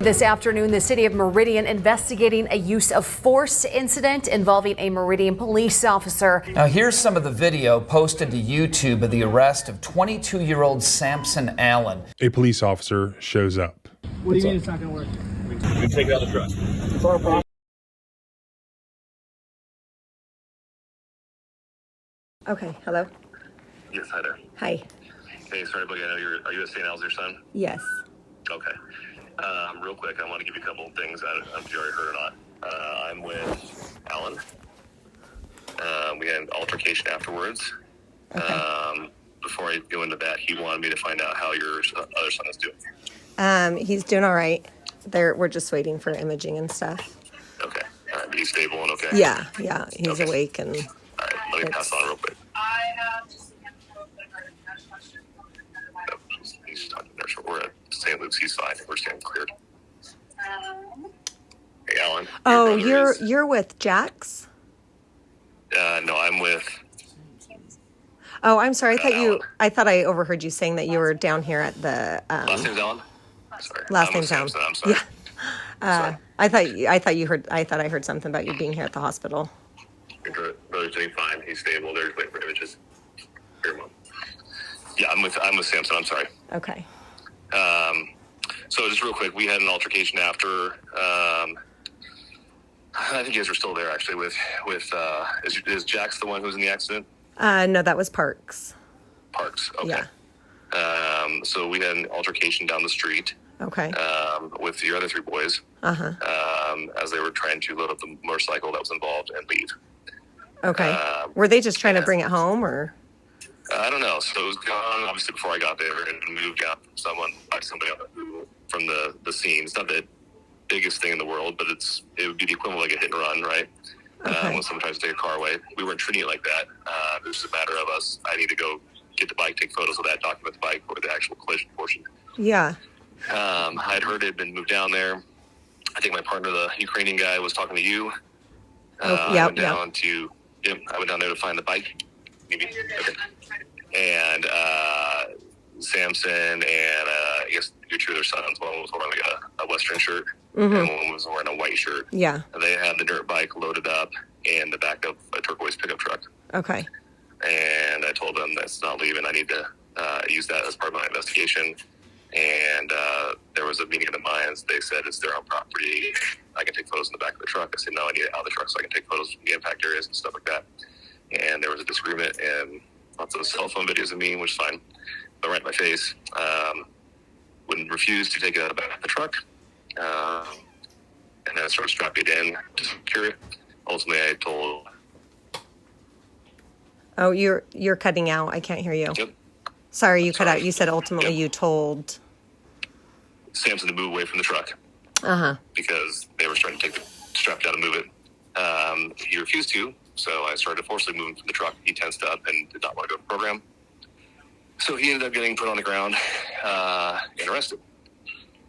This afternoon, the city of Meridian investigating a use of force incident involving a Meridian police officer. Now, here's some of the video posted to YouTube of the arrest of 22-year-old Samson Allen. A police officer shows up. What do you mean it's not going to work? We take it out of the truck. It's our problem. Okay, hello. Yes, hi there. Hi. Hey, sorry, buddy. I know are you at St. Al's, your son? Yes. Okay. Real quick, I want to give you a couple of things. I don't know if you already heard or not. I'm with Alan. We had an altercation afterwards. Okay. Before I go into that, he wanted me to find out how your other son is doing. He's doing all right. We're just waiting for imaging and stuff. Okay. All right, but he's stable and okay? Yeah, he's Okay. awake and... All right, let me pass on real quick. No, he's talking to nurse. We're at St. Luke's. He's fine. We're staying cleared. Hey, Alan. Oh, your brother you're with Jax? No, I'm with... Oh, I'm sorry. Alan. I thought I overheard you saying that you were down here at the... Last name's Alan? Sorry. Last I'm name's with Alan. Samson. I'm sorry. Yeah. Sorry. I thought I heard something about you being here at the hospital. Your brother's doing fine. He's stable. They're just waiting for images. Your mom. Yeah, I'm with Samson. I'm sorry. Okay. So just real quick, we had an altercation after. I think you guys were still there actually. With is Jax the one who was in the accident? No, that was Parks. Parks. Okay. Yeah. So we had an altercation down the street. Okay. With your other three boys. As they were trying to load up the motorcycle that was involved and leave. Okay. Were they just trying to bring it home, or? I don't know. So it was gone obviously before I got there and moved out by somebody from the scene. It's not the biggest thing in the world, but it would be the equivalent of like a hit and run, right? Okay. When someone tries to take a car away. We weren't treating it like that. It was just a matter of us. I need to go get the bike, take photos of that, document the bike or the actual collision portion. Yeah. I'd heard it had been moved down there. I think my partner, the Ukrainian guy, was talking to you. I went down there to find the bike. Maybe. Okay. And Samson and I guess your two other sons, one was wearing like a Western shirt and one was wearing a white shirt. Yeah. They had the dirt bike loaded up in the back of a turquoise pickup truck. Okay. And I told them that's not leaving. I need to use that as part of my investigation. And there was a meeting of the minds. They said it's their own property. I can take photos in the back of the truck. I said, no, I need it out of the truck so I can take photos from the impact areas and stuff like that. And there was a disagreement and lots of cell phone videos of me, which is fine. But right in my face, wouldn't refuse to take it out of the back of the truck. And then I sort of strapped it in to secure it. Ultimately, I told... Oh, you're cutting out. I can't hear you. Yep. Sorry, you cut out. You said ultimately you told... Samson to move away from the truck. Because they were trying to take the strap down and move it. He refused to, so I started forcibly moving from the truck. He tensed up and did not want to go to the program. So he ended up getting put on the ground and arrested.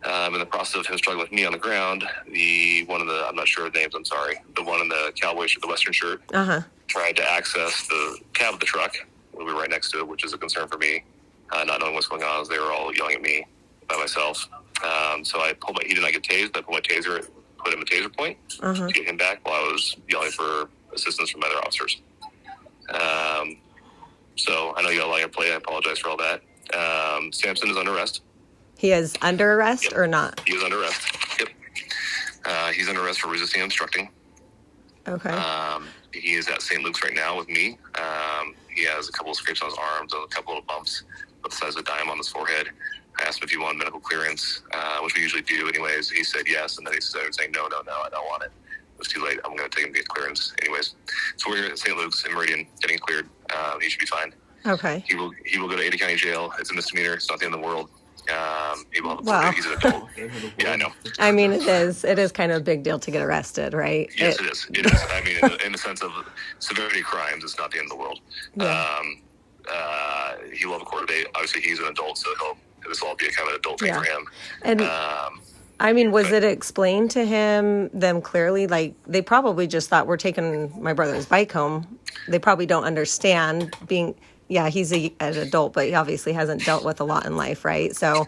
In the process of him struggling with me on the ground, I'm not sure of names, I'm sorry, the one in the cowboy shirt, the Western shirt, tried to access the cab of the truck. We were right next to it, which is a concern for me, not knowing what's going on as they were all yelling at me by myself. So he did not get tased, but I pulled my taser, put him a taser point to get him back while I was yelling for assistance from other officers. So I know you got a lot on your plate. I apologize for all that. Samson is under arrest. He is under arrest or not? He is under arrest. Yep. He's under arrest for resisting and obstructing. Okay. He is at St. Luke's right now with me. He has a couple of scrapes on his arms and a couple of bumps about the size of a dime on his forehead. I asked him if he wanted medical clearance, which we usually do anyways. He said yes, and then he started saying, no, I don't want it. It was too late. I'm going to take him to get clearance anyways. So we're here at St. Luke's in Meridian getting cleared. He should be fine. Okay. He will go to Ada County Jail. It's a misdemeanor. It's not the end of the world. He will have He's an adult. Yeah, I know. I mean, it is kind of a big deal to get arrested, right? Yes, it is. It is. I mean, in the sense of severity of crimes, it's not the end of the world. Yeah. He will have a court date. Obviously, he's an adult, so this will all be a kind of an adult thing for him. And I mean, was it explained to them clearly? Like, they probably just thought, we're taking my brother's bike home. They probably don't understand he's an adult, but he obviously hasn't dealt with a lot in life, right? So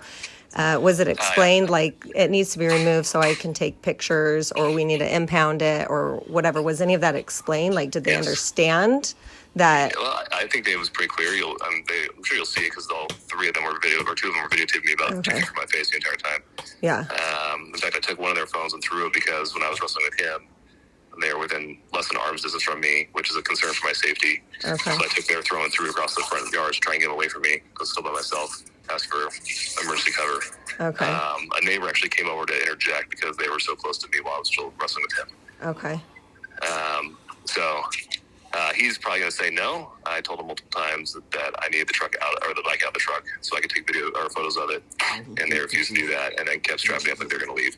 Was it explained like it needs to be removed so I can take pictures, or we need to impound it, or whatever? Was any of that explained? Like, did they understand that? Well, I think it was pretty clear. I'm sure you'll see it because all three of them were or two of them were videotaping me about taking from my face the entire time. Yeah. In fact, I took one of their phones and threw it because when I was wrestling with him, they were within less than arm's distance from me, which is a concern for my safety. Okay. So I took their throw and threw it across the front yard to try and get away from me. I was still by myself, asked for emergency cover. Okay. A neighbor actually came over to interject because they were so close to me while I was still wrestling with him. Okay. He's probably going to say no. I told him multiple times that I needed the truck out, or the bike out of the truck, so I could take video or photos of it, and they refused to do that, and then kept strapping up like they're going to leave.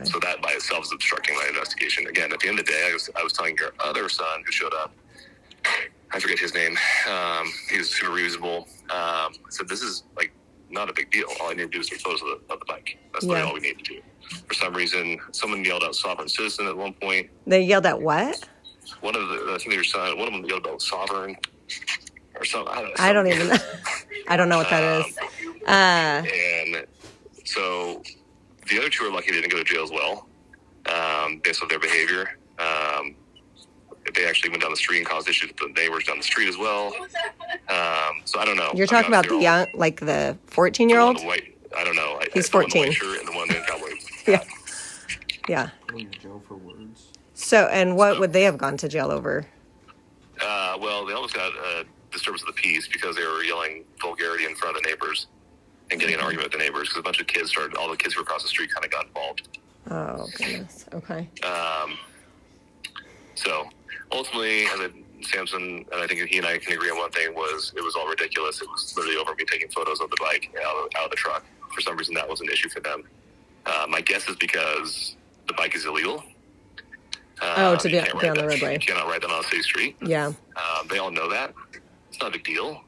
So that by itself is obstructing my investigation. Again, at the end of the day, I was telling your other son who showed up, I forget his name, he was super reusable. I said, this is like not a big deal. All I need to do is take photos of the bike. That's really all we need to do. For some reason, someone yelled out sovereign citizen at one point. They yelled at what? One of them yelled out sovereign or something. I don't even know. I don't know what that is. And so the other two are lucky they didn't go to jail as well, based on their behavior. They actually went down the street and caused issues with the neighbors down the street as well. So I don't know. You're talking about the young, like the 14-year-old? I don't know. He's 14. The white shirt and the one in the cowboy. Yeah. Yeah. Going to jail for words. So, and what would they have gone to jail over? Well, they almost got disturbance of the peace because they were yelling vulgarity in front of the neighbors and getting an argument with the neighbors because a bunch of kids all the kids who were across the street kind of got involved. Oh, goodness. Okay. So ultimately, Samson, and I think he and I can agree on one thing, it was all ridiculous. It was literally over me taking photos of the bike out of the truck. For some reason, that was an issue for them. My guess is because the bike is illegal. To be on the roadway. You cannot ride that on a city street. Yeah. They all know that. It's not a big deal.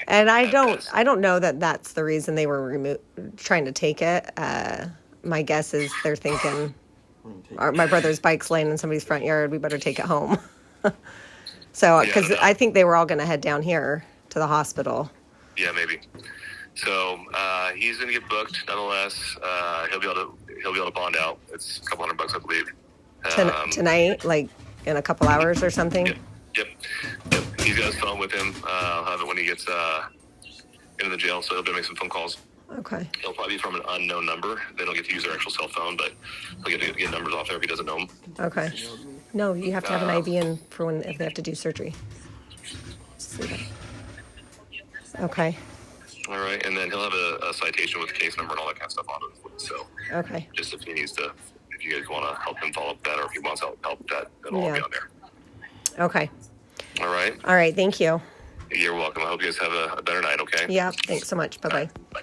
And I don't know that that's the reason they were trying to take it. My guess is they're thinking, my brother's bike's laying in somebody's front yard. We better take it home. So, because I think they were all going to head down here to the hospital. Yeah, maybe. So he's going to get booked nonetheless. He'll be able to bond out. It's a couple $100, I believe. Tonight, like in a couple hours or something. Yep. He's got his phone with him. I'll have it when he gets into the jail, so he'll be able to make some phone calls. Okay. He'll probably be from an unknown number. They don't get to use their actual cell phone, but he'll get to get numbers off there if he doesn't know them. Okay. No, you have to have an IV in for if they have to do surgery. Okay. All right, and then he'll have a citation with the case number and all that kind of stuff on it. So, okay. Just if he needs to, if you guys want to help him follow up that, or if he wants help with that, it'll all be on there. Okay. All right. All right. Thank you. You're welcome. I hope you guys have a better night. Okay. Yeah. Thanks so much. Bye-bye. Bye.